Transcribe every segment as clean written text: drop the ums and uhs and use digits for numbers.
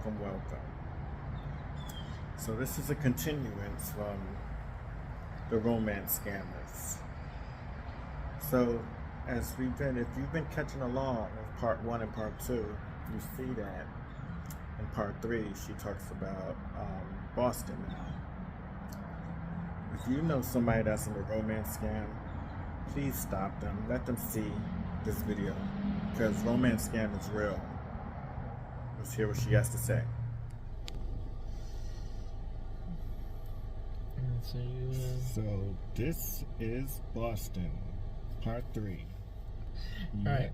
welcome, welcome. So this is a continuance from the romance scammers. So if you've been catching along with part one and part two, you see that in part three she talks about Boston now. If you know somebody that's in a romance scam, please stop them. Let them see this video because romance scam is real. Let's hear what she has to say. So this is Boston, part 3. Yeah.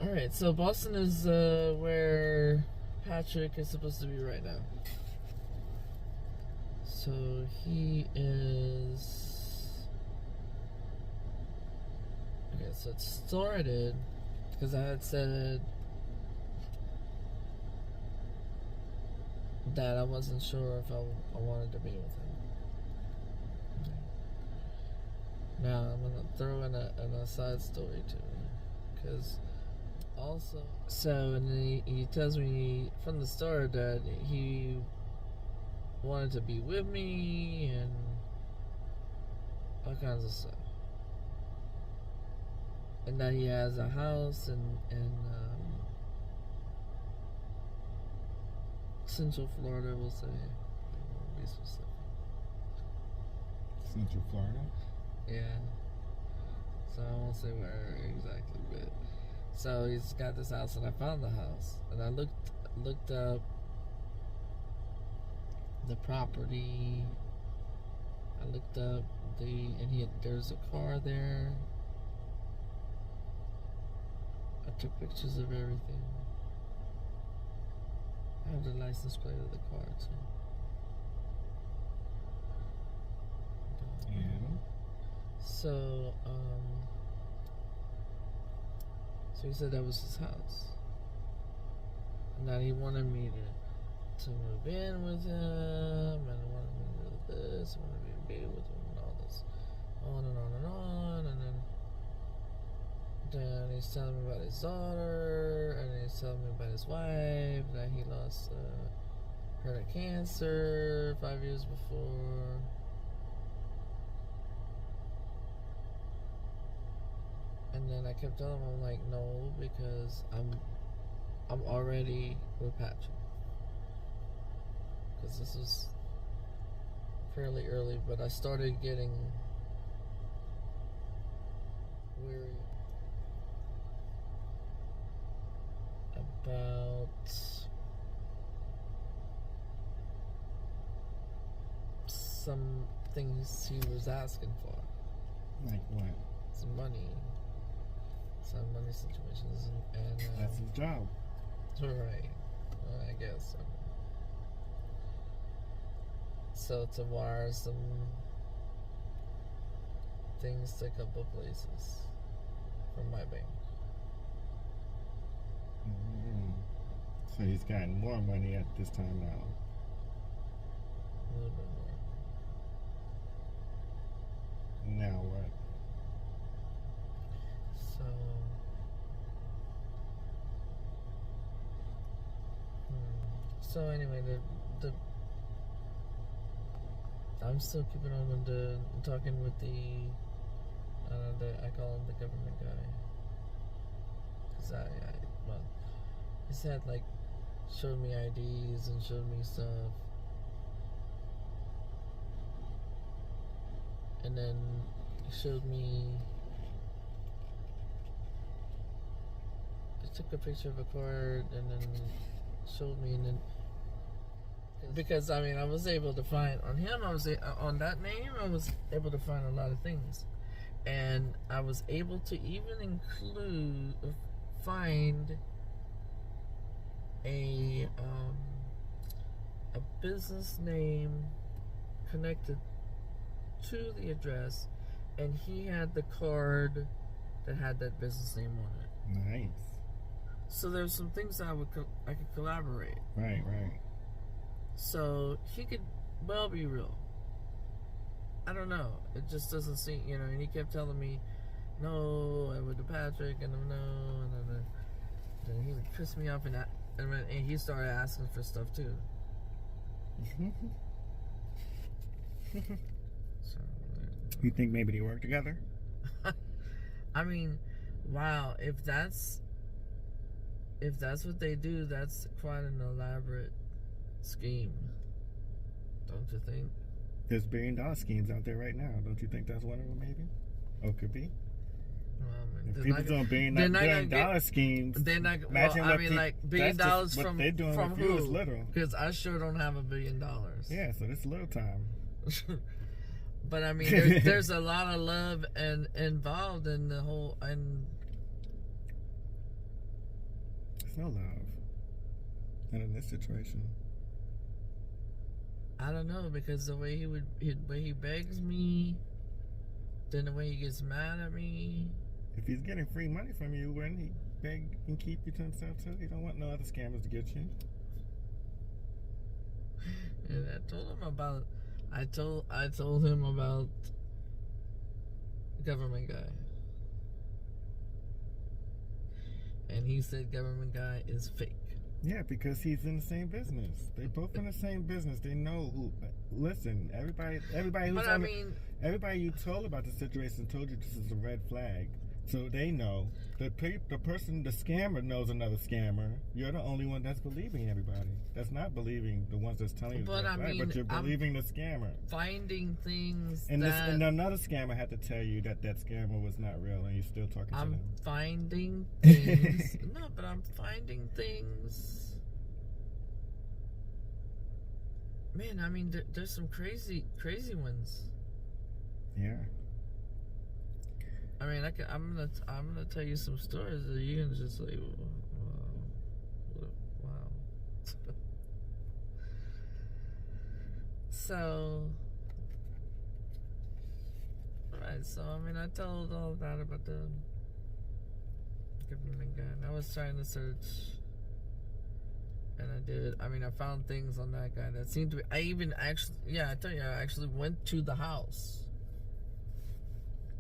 Alright, so Boston is where Patrick is supposed to be right now. So he is... Okay, so it started because I had said that I wasn't sure if I wanted to be with him. Okay. Now I'm gonna throw in a side story too, because also, and he tells me from the start that he wanted to be with me and all kinds of stuff, and that he has a house in Central Florida, we'll say. We'll be specific. Central Florida? Yeah. So I won't say where exactly, but so he's got this house, and I found the house, and I looked up the property. I looked up there's a car there. I took pictures of everything. I have the license plate of the car too. Yeah. So he said that was his house. And that he wanted me to move in with him, and wanted me to do this, and wanted me to be with him, and all this, on and on and on, and then he's telling me about his daughter, and he's telling me about his wife, that he lost her to cancer 5 years before. And then I kept telling him, I'm like, no, because I'm already with Patrick. Because this is fairly early, but I started getting weary about some things he was asking for. Like what? Some money situations, and that's his job. Right. I guess so. To wire some things to a couple places from my bank. Mm-hmm. So he's gotten more money at this time now. A little bit more. Now what? So anyway, I'm still keeping on with talking with I call him the government guy, because he said showed me IDs and showed me stuff, and then he showed me. He took a picture of a card and then showed me, and then because I was able to find on him, on that name, I was able to find a lot of things, and I was able to even find a business name connected to the address, and he had the card that had that business name on it. Nice. So there's some things that I could collaborate. Right. So he could well be real. I don't know. It just doesn't seem, and he kept telling me, no, I went to Patrick, and no, and then then he would piss me off, and he started asking for stuff too. So, You think maybe they work together? I mean, wow, if that's what they do, that's quite an elaborate scheme, don't you think? There's $1 billion schemes out there right now. Don't you think that's one of them, maybe? Oh, could be. If people doing $1 billion schemes, they're not. imagine Well, what I mean, like $1 billion what from they're doing from with you is who? little. Because I sure don't have $1 billion. Yeah, so it's little time. But I mean, there's a lot of love and involved in the whole. And There's no love. And in this situation, I don't know, because the way he begs me, then the way he gets mad at me. if he's getting free money from you, wouldn't he beg and keep you to himself too? He don't want no other scammers to get you. And I told him about. I told him about Government Guy, and he said Government Guy is fake. Yeah, because he's in the same business. They both in the same business. They know who. Listen, everybody who's But I mean, everybody you told about the situation told you this is a red flag. So they know. The person, the scammer knows another scammer. You're the only one that's believing everybody. That's not believing the ones that's telling you But the red I flag, mean, but you're believing the scammer. finding things And that and another scammer had to tell you that scammer was not real, and you're still talking to I'm them. finding things. No, but I'm finding things. Man, I mean, there's some crazy ones. Yeah. I mean, I'm gonna tell you some stories that you can just like, wow. So, alright. So I mean, I told all that about the Government Guy, and I was trying to search, and I did. I mean, I found things on that guy that seemed to be. I tell you, I actually went to the house.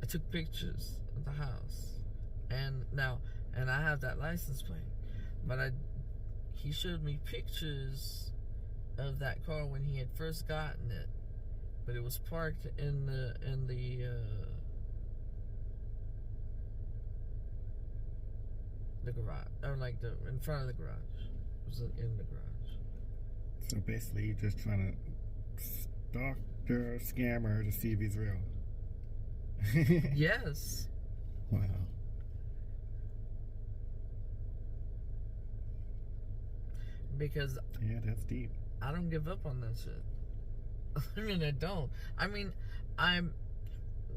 I took pictures of the house, and I have that license plate, but he showed me pictures of that car when he had first gotten it, but it was parked in the garage, or like in front of the garage. It was in the garage. So basically, you're just trying to stalk the scammer to see if he's real. Yes. Wow. Because Yeah, that's deep. I don't give up on that shit. I mean, I don't. I mean,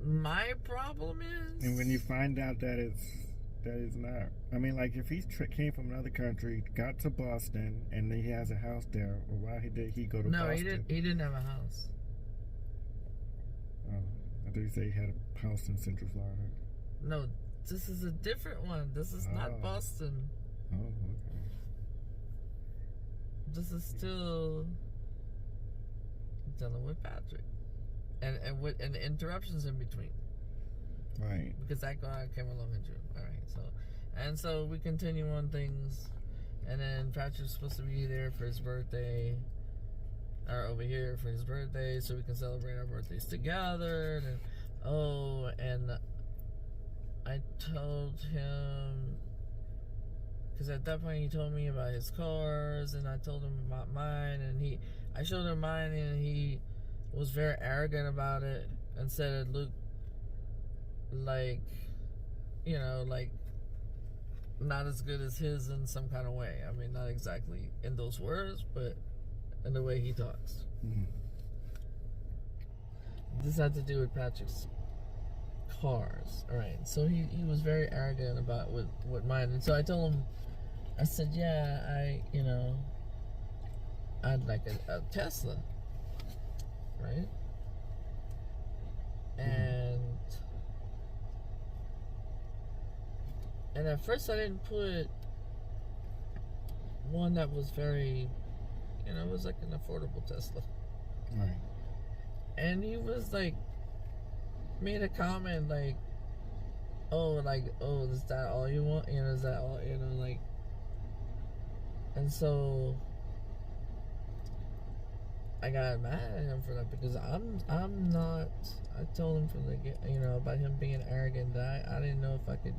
my problem is. And when you find out that is not. I mean, like if he came from another country, got to Boston, and then he has a house there, or why did he go to No, Boston? he didn't have a house. Oh, I thought you said he had a house in Central Florida. No, this is a different one. This is not Boston. Oh, okay. This is still dealing with Patrick, and the interruptions in between. Right. Because that guy came along in June. All right, so we continue on things, and then Patrick's supposed to be there for his birthday, or over here for his birthday, so we can celebrate our birthdays together. And I told him, because at that point he told me about his cars, and I told him about mine, and I showed him mine, and he was very arrogant about it, and said it looked like, like not as good as his in some kind of way. I mean, not exactly in those words, but in the way he talks. Mm-hmm. This had to do with Patrick's cars. All right, so he was very arrogant about what mine, and so I told him, I said, yeah, I'd like a Tesla, right? And at first I didn't put one that was very, it was like an affordable Tesla. Right. And he was like, made a comment like, oh, is that all you want? Is that all, like, And so I got mad at him for that because I'm not. I told him from the about him being arrogant that I didn't know if I could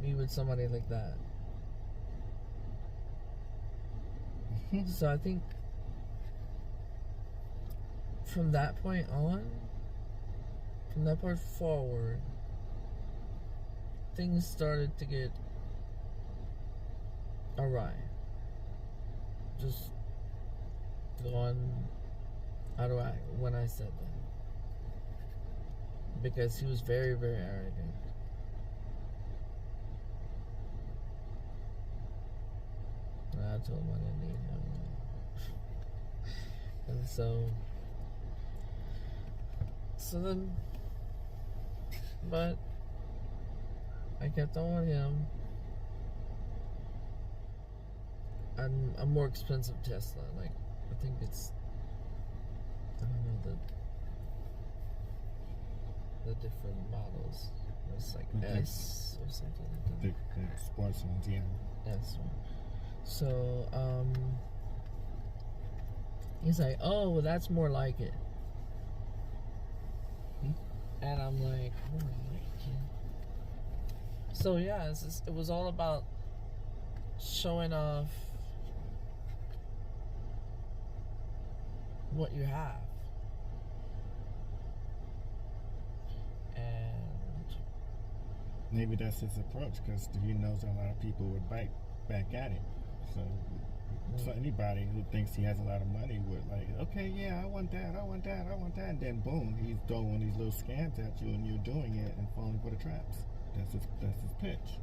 be with somebody like that. So I think from that point forward, things started to get awry. Just going out of whack when I said that. Because he was very, very arrogant. And I told him I didn't need him. And so then, but I kept on with him. A more expensive Tesla. Like, I think it's, I don't know the different models. It's like Okay. S or something like that. The sports ones, yeah. S one. So, he's like, oh, well, that's more like it. And I'm like, oh my God. So yeah, it was all about showing off what you have. And Maybe that's his approach because he knows a lot of people would bite back at him. So anybody who thinks he has a lot of money would like, okay, yeah, I want that, and then boom, he's throwing these little scams at you, and you're doing it and falling for the traps. That's his pitch.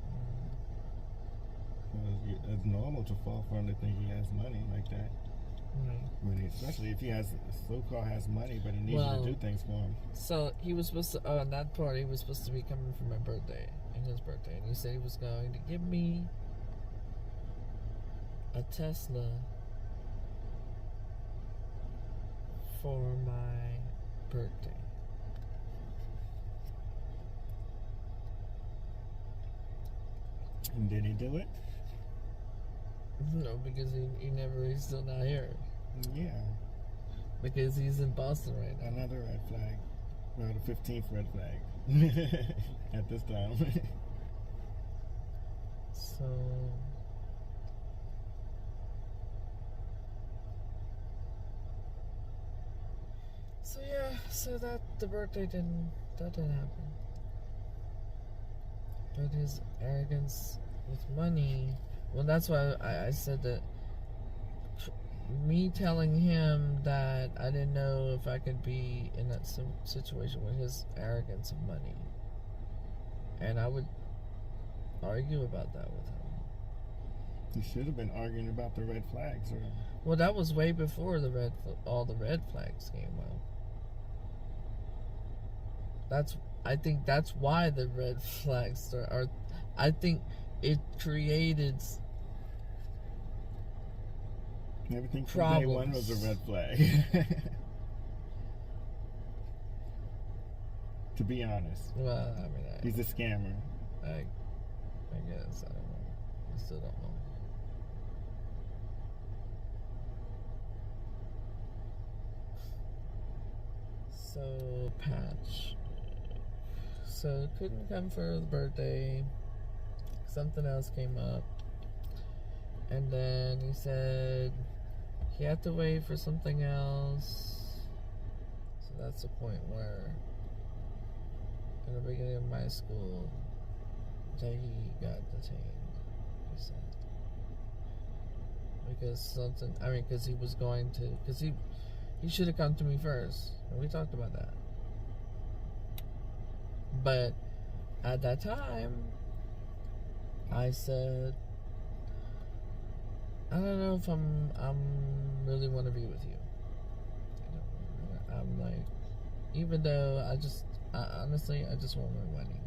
It's normal to fall for him to think he has money like that. Especially if he has money, but he needs you to do things for him. So he was supposed to, on that party, he was supposed to be coming for my birthday, and his birthday, and he said he was going to give me a Tesla for my birthday. And did he do it? No, because he's still not here. Yeah. Because he's in Boston right now. Another red flag. Well, the 15th red flag. At this time. So yeah, so that the birthday didn't happen. But his arrogance with money, well, that's why I said that me telling him that I didn't know if I could be in that situation with his arrogance of money. And I would argue about that with him. You should have been arguing about the red flags. Well, that was way before all the red flags came out. I think that's why the red flags are. I think it created everything from problems. Day one was a red flag. To be honest. Well, I mean, he's a scammer. I guess, I don't know. I still don't know. So, Patch. So, couldn't come for his birthday. Something else came up. And then he said he had to wait for something else. So that's the point where in the beginning of my school that he got detained, he said. Because he was going to, because he should have come to me first. And we talked about that. But at that time, I said, I don't know if I'm really want to be with you. I'm like, even though honestly, I just want my money.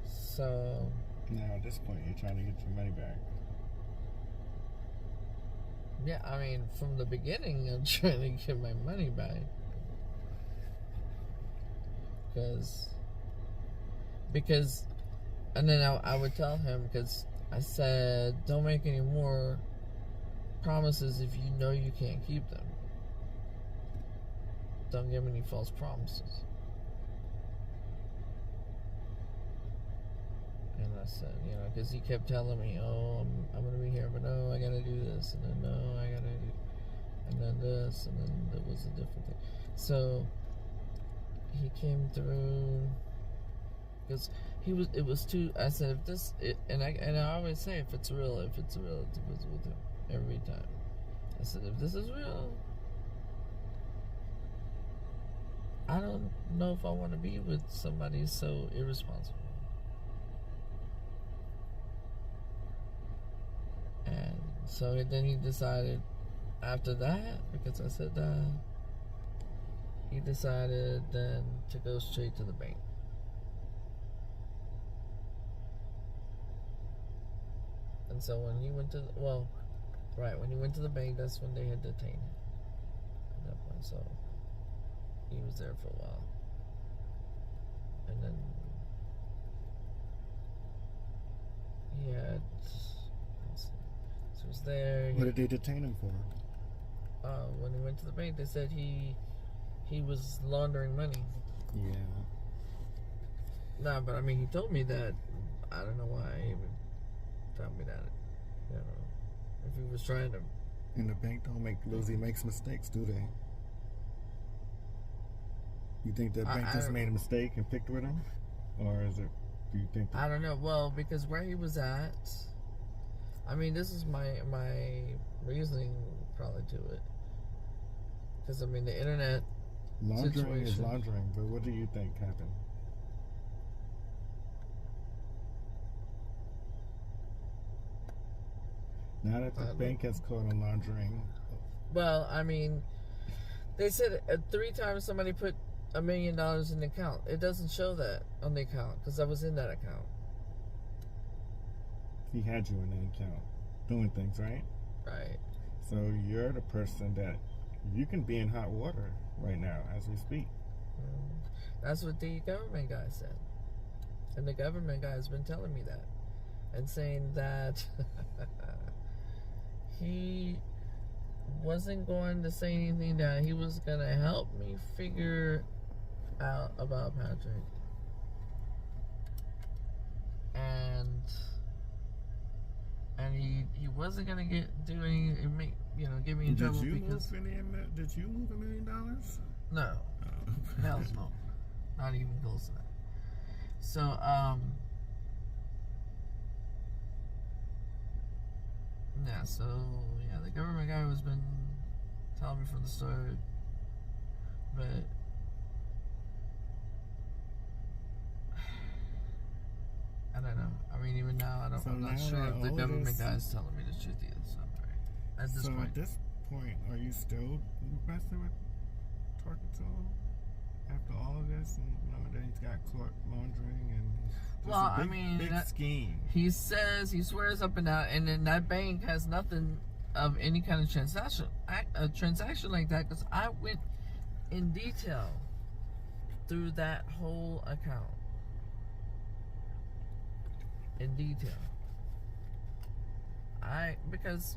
So now at this point, you're trying to get your money back. Yeah, I mean, from the beginning, I'm trying to get my money back. Because, and then I would tell him, because I said, don't make any more promises if you know you can't keep them. Don't give any false promises. And I said, because he kept telling me, oh, I'm going to be here, but no, I got to do this, and then no, I got to do, and then this, and then there was a different thing. So he came through, because it was too, I said, if this, and I always say, if it's real, it's with him every time. I said, if this is real, I don't know if I want to be with somebody so irresponsible. And so then he decided, after that, because I said that, he decided then to go straight to the bank. And so when he went to, when he went to the bank, that's when they had detained him at that point. So he was there for a while. And then he had, so he was there. What did they detain him for? When he went to the bank, they said he was laundering money. Yeah. Nah, but I mean, he told me that. I don't know why he would tell me that. If he was trying to. And the bank don't makes mistakes, do they? You think that bank just made a mistake and picked with him, or is it? Do you think? I don't know. Well, because where he was at, I mean, this is my reasoning probably to it. Because I mean, the internet laundering situation is laundering, but what do you think happened? Now that the bank has caught on laundering. Well, I mean, they said 3 times somebody put $1 million in the account. It doesn't show that on the account because I was in that account. He had you in that account doing things, right? Right. So you're the person that you can be in hot water right now as we speak. That's what the government guy said. And the government guy has been telling me that. And saying that he wasn't going to say anything, that he was going to help me figure out about Patrick. And he wasn't going to get me in trouble because... Did you move $1 million? No. Hell no. Not even close to that. So, the government guy has been telling me from the start, but I don't know. I mean, even now, I'm not sure if the government guy is telling me the truth either. So, at this point, are you still messing with talking to him after all of this? And that he's got caught laundering and big scheme. He swears up and down, and then that bank has nothing of any kind of transaction like that, because I went in detail through that whole account. In detail. Because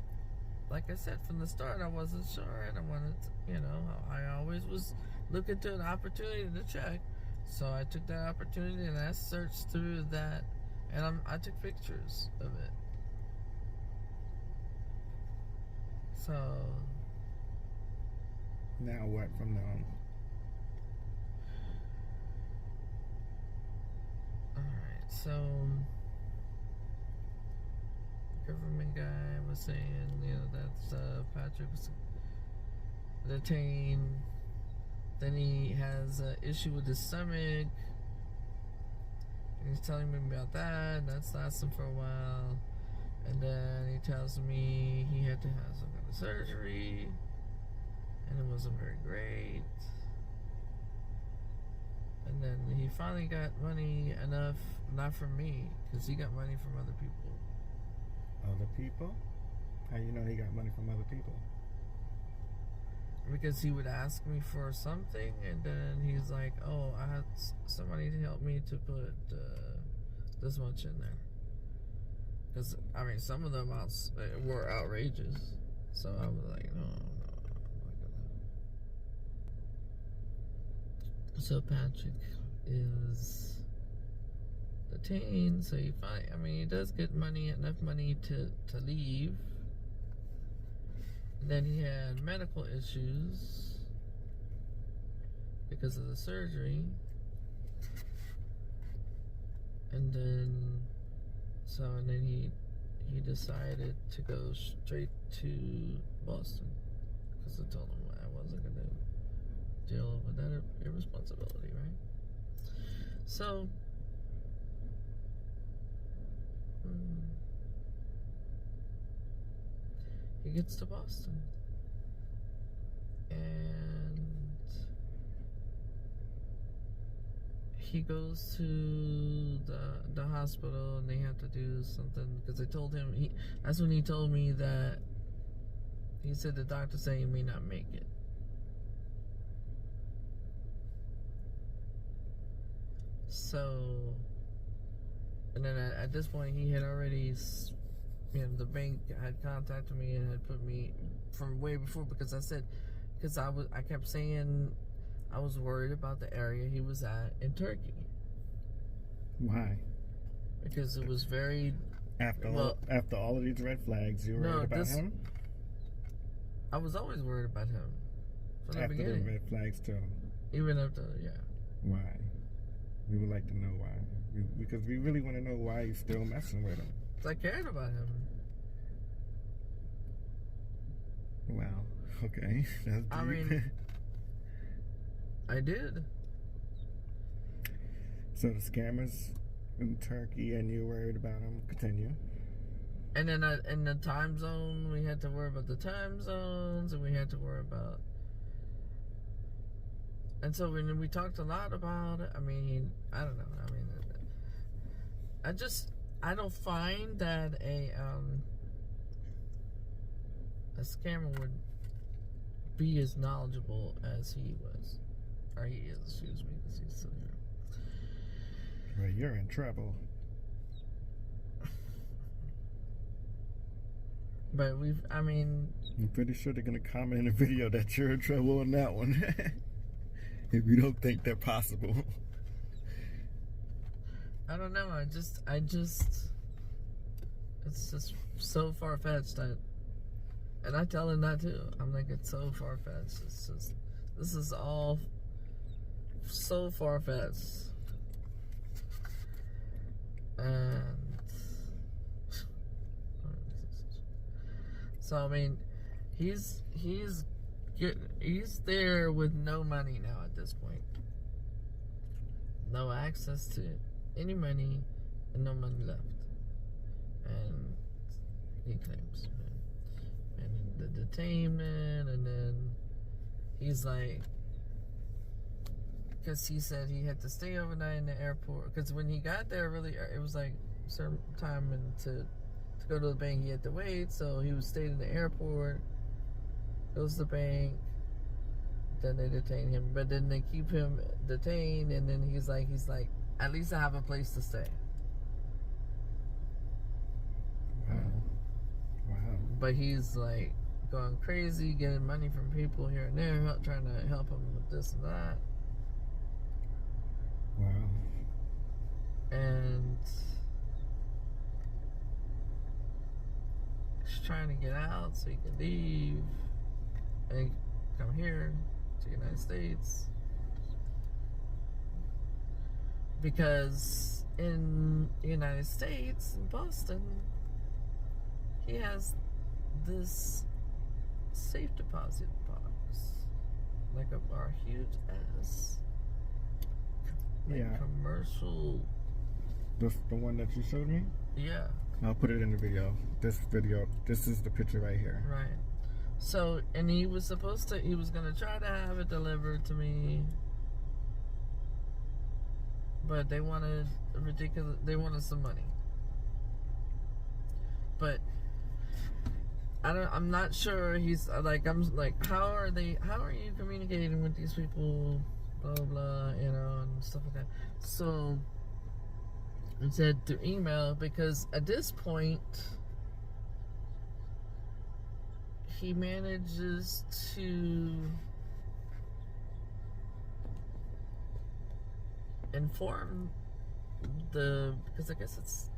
like I said from the start, I wasn't sure, and I wanted to, I always was looking to an opportunity to check. So I took that opportunity and I searched through that, and I took pictures of it. So now what from now on? Alright, so government guy was saying, that Patrick was detained. Then he has an issue with his stomach. And he's telling me about that. That's lasting for a while. And then he tells me he had to have some kind of surgery. And it wasn't very great. And then he finally got money enough, not from me, because he got money from other people. Other people? How you know he got money from other people? Because he would ask me for something, and then he's like, oh, I had somebody to help me to put this much in there. Because, I mean, some of them were outrageous. So I was like, no, I'm not gonna. So Patrick is detained. So he does get enough money to leave. And then he had medical issues because of the surgery. And then he decided to go straight to Boston because I told him I wasn't going to deal with that irresponsibility, right? So, he gets to Boston. And he goes to the hospital and they have to do something because they told him that's when he told me that he said the doctor said he may not make it. So, and then at this point he had already, the bank had contacted me and had put me from way before because I kept saying I was worried about the area he was at in Turkey. Why? Because it was very... After all of these red flags, you were worried about him? I was always worried about him. From the after beginning. the red flags too? Even after, yeah. Why? We would like to know why. Because we really want to know why you're still messing with him. Because I cared about him. Wow. Okay. That's deep. I mean... I did. So the scammers in Turkey and you're worried about them. Continue. And then in the time zone, we had to worry about the time zones, and we had to worry about... And so when we talked a lot about it, I mean, I don't know. I mean, I don't find that a scammer would be as knowledgeable as he was. Or he is, excuse me, because he's still here. Well, you're in trouble. But I'm pretty sure they're going to comment in the video that you're in trouble on that one. If you don't think they're possible. I don't know, it's just so far-fetched. And I tell him that too. I'm like, it's so far-fetched. This is all so far-fetched. And so I mean, he's there with no money now at this point. No access to any money and no money left. And he claims, and the detainment, and then he's like, because he said he had to stay overnight in the airport. Because when he got there, really, it was like a certain time, and to go to the bank, he had to wait. So he was staying in the airport, goes to the bank, then they detain him. But then they keep him detained, and then he's like, at least I have a place to stay. Wow. But he's like going crazy, getting money from people here and there, trying to help him with this and that. Wow. And he's trying to get out so he can leave and come here to the United States. Because in the United States, in Boston, he has this safe deposit box, like our huge ass, commercial. The one that you showed me? Yeah. I'll put it in the video. This is the picture right here. Right. So, and he was gonna try to have it delivered to me, but they wanted some money. But I'm not sure. I'm like, how are you communicating with these people, blah, blah, and stuff like that. So He said through email, because at this point he manages to inform because I guess it's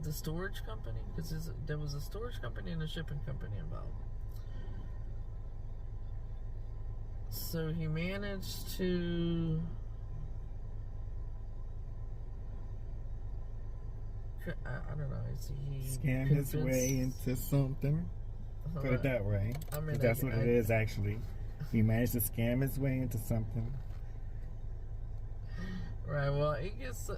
the storage company, because there was a storage company and a shipping company involved. So he managed to I don't know. He Scam his way into something. Put it that way. I mean, That's what it is, actually. He managed to scam his way into something. Right. Well, he gets.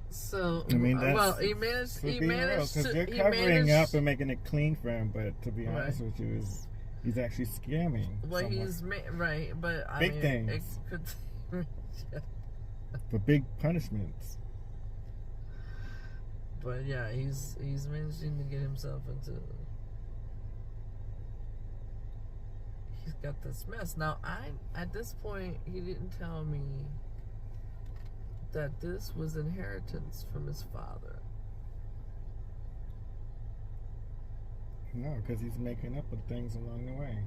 So I mean, that's, well, he managed. He managed because to. you're covering up and making it clean for him. But to be honest with you, he's actually scamming. Well, someone. he's right, but I big mean, things it could, for big punishments. But yeah, he's managing to get himself into. He's got this mess now. At this point, he didn't tell me that this was inheritance from his father. No, because he's making up with things along the way.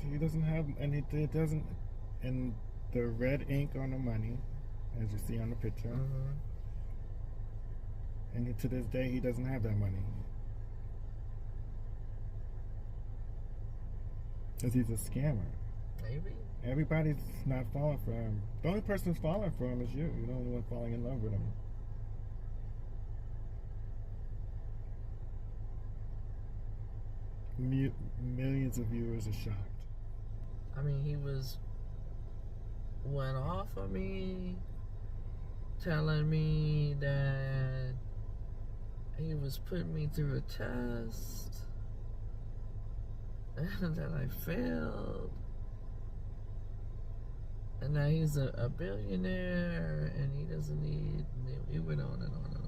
He doesn't have, and it doesn't, and the red ink on the money, as you see on the picture, Mm-hmm. and to this day, he doesn't have that money. Because he's a scammer. Maybe. Everybody's not falling for him. The only person who's falling for him is you. You're the only one falling in love with him. Millions of viewers are shocked. I mean, he went off on me, telling me that he was putting me through a test and that I failed, and that he's a billionaire and he doesn't need. He went on and on and on.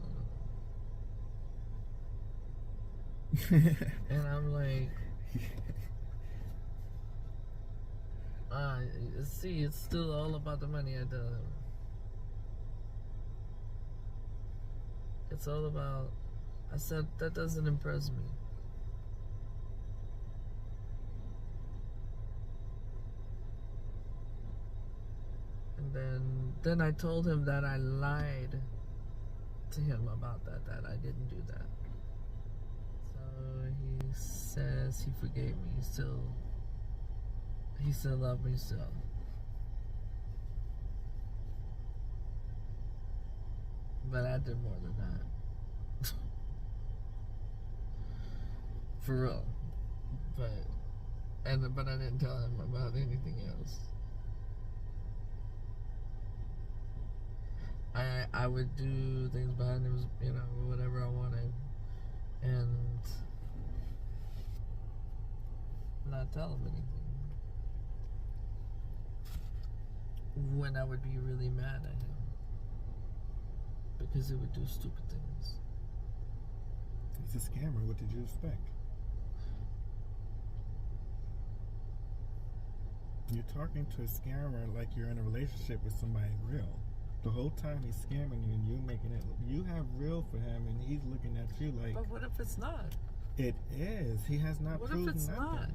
And I'm like, see, it's still all about the money. It's all about. I said that doesn't impress me. And then I told him that I lied to him about that I didn't do that. So he says he forgave me. He still loved me still. But I did more than that. For real. But I didn't tell him about anything else. I would do things behind him, whatever I wanted, and not tell him anything. When I would be really mad at him because he would do stupid things. He's a scammer. What did you expect? You're talking to a scammer like you're in a relationship with somebody real. The whole time he's scamming you and you making it, you have real for him and he's looking at you like. But what if it's not? It is. He has not What proven if it's nothing. not?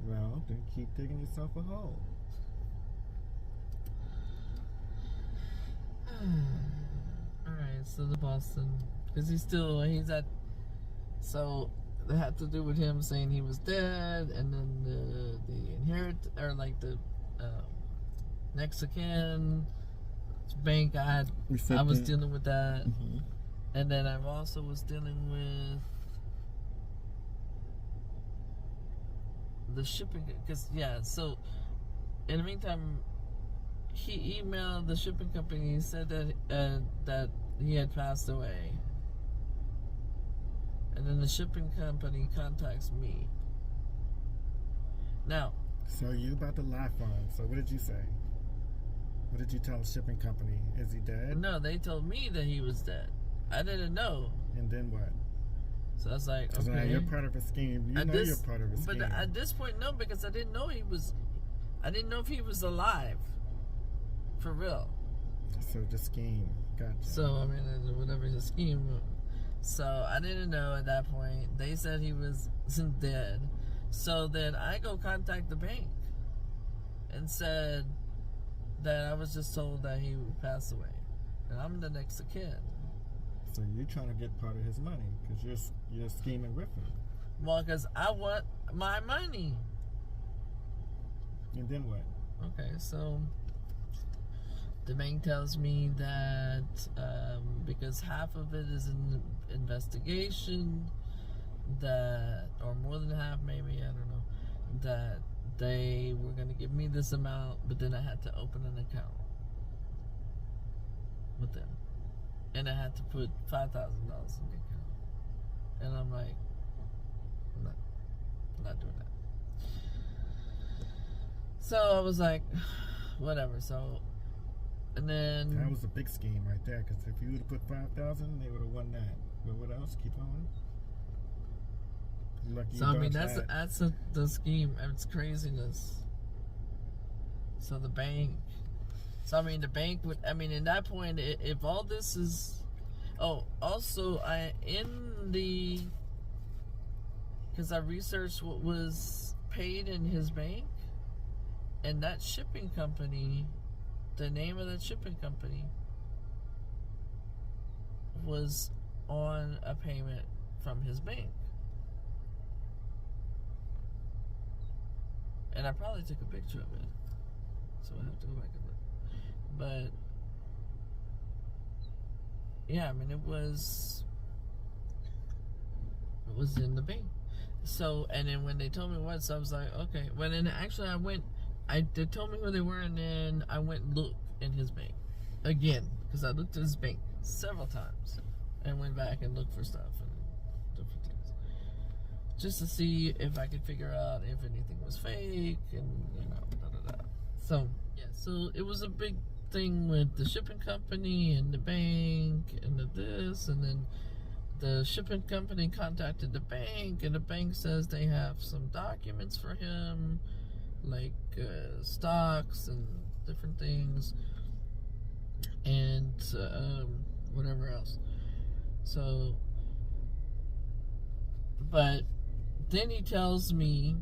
Well, then keep digging yourself a hole. Alright, so the Boston, because he's at, so it had to do with him saying he was dead, and then the next of kin bank, I was dealing with that. Mm-hmm. And then I also was dealing with the shipping, because so in the meantime he emailed the shipping company. He said that he had passed away, and then the shipping company contacts me. Now, so you about to laugh on him. So what did you say? What did you tell the shipping company? Is he dead? No, they told me that he was dead. I didn't know. And then what? So I was like, okay. So now you're part of a scheme. You're part of a scheme. But at this point, no, because I didn't know he I didn't know if he was alive. For real. So the scheme. Gotcha. So, I mean, whatever his scheme. So, I didn't know at that point. They said he was dead. So then I go contact the bank and said that I was just told that he passed away. And I'm the next of kin. So you're trying to get part of his money because you're scheming with him. Well, because I want my money. And then what? Okay, so the bank tells me that because half of it is an investigation, that, or more than half maybe, I don't know, that they were going to give me this amount, but then I had to open an account with them. And I had to put $5,000 in the account. And I'm like, no, I'm not doing that. So I was like, whatever. So, and then That was a big scheme right there, because if you would have put 5,000, they would have won that. But what else? Keep on. Lucky so I you mean dodged that's that. the scheme. It's craziness. So the bank. So I mean the bank would. I mean, in that point, if all this is. Oh, also because I researched what was paid in his bank, and that shipping company, the name of that shipping company was on a payment from his bank. And I probably took a picture of it, so I have to go back and look. But yeah, I mean it was in the bank. So, and then when they told me what, so I was like, okay. Well, then actually they told me who they were, and then I went and looked in his bank again, because I looked at his bank several times and went back and looked for stuff and different things, just to see if I could figure out if anything was fake, and So yeah, so it was a big thing with the shipping company and the bank and this, and then the shipping company contacted the bank, and the bank says they have some documents for him, like stocks and different things, and whatever else. So, but then he tells me,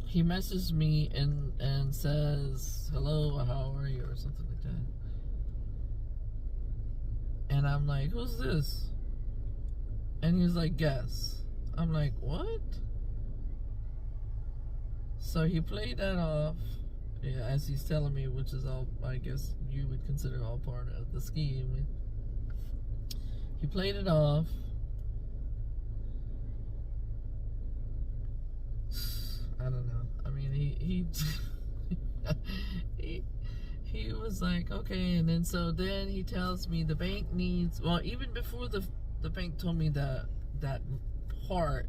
he messages me and says, hello, how are you, or something like that. And I'm like, who's this? And he's like, guess. I'm like, what? So he played that off, yeah, as he's telling me, which is all, I guess you would consider all part of the scheme. He played it off. I don't know. I mean, he was like, okay, and then he tells me the bank needs, well, even before the bank told me that part,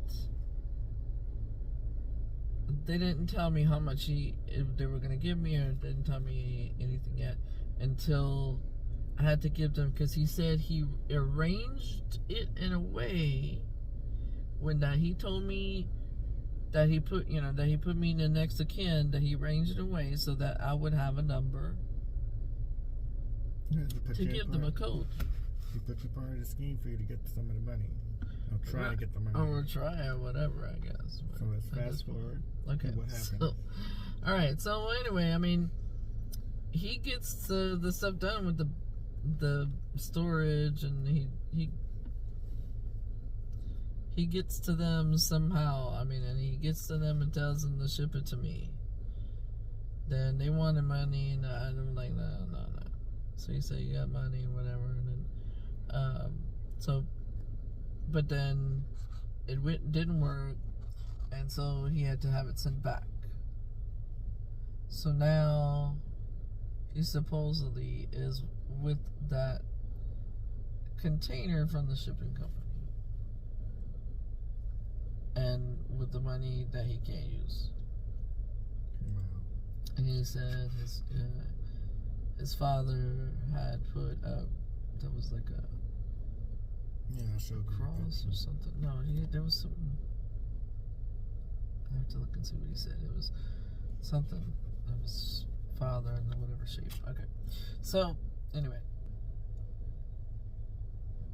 they didn't tell me how much if they were gonna give me, or didn't tell me anything yet until I had to give them, because he said he arranged it in a way when that he told me that he put me in the next of kin, that he arranged it in a way so that I would have a number to give them a code. He put you part of the scheme for you to get some of the money. Or try to get the money. Or try, or whatever, I guess. So let's fast forward. Okay. What happened? So, alright, so anyway, I mean, he gets the stuff done with the storage, and he gets to them somehow. I mean, and he gets to them and tells them to ship it to me. Then they wanted money, and I'm like, no. So he said, you got money, and whatever, and then but then it didn't work, and so he had to have it sent back. So now he supposedly is with that container from the shipping company, and with the money that he can't use. Wow. And he said his father had put up, there was like a cross or something. No, there was something. I have to look and see what he said. It was something of his father in the whatever shape. Okay, so anyway,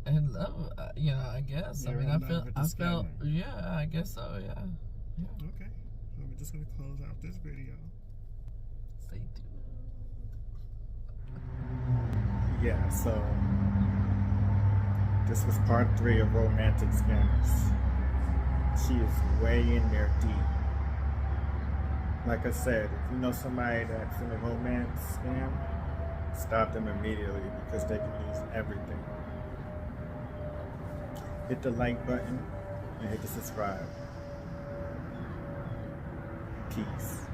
and love, you know, I guess. I You're mean, in love with the I felt, scammer. yeah, I guess so. Yeah, yeah. Okay, so we're just gonna close out this video. Stay tuned. Yeah, so this was part 3 of Romantic Scammers. She is way in there deep. Like I said, if you know somebody that's in a romance scam, stop them immediately because they can lose everything. Hit the like button and hit the subscribe. Peace.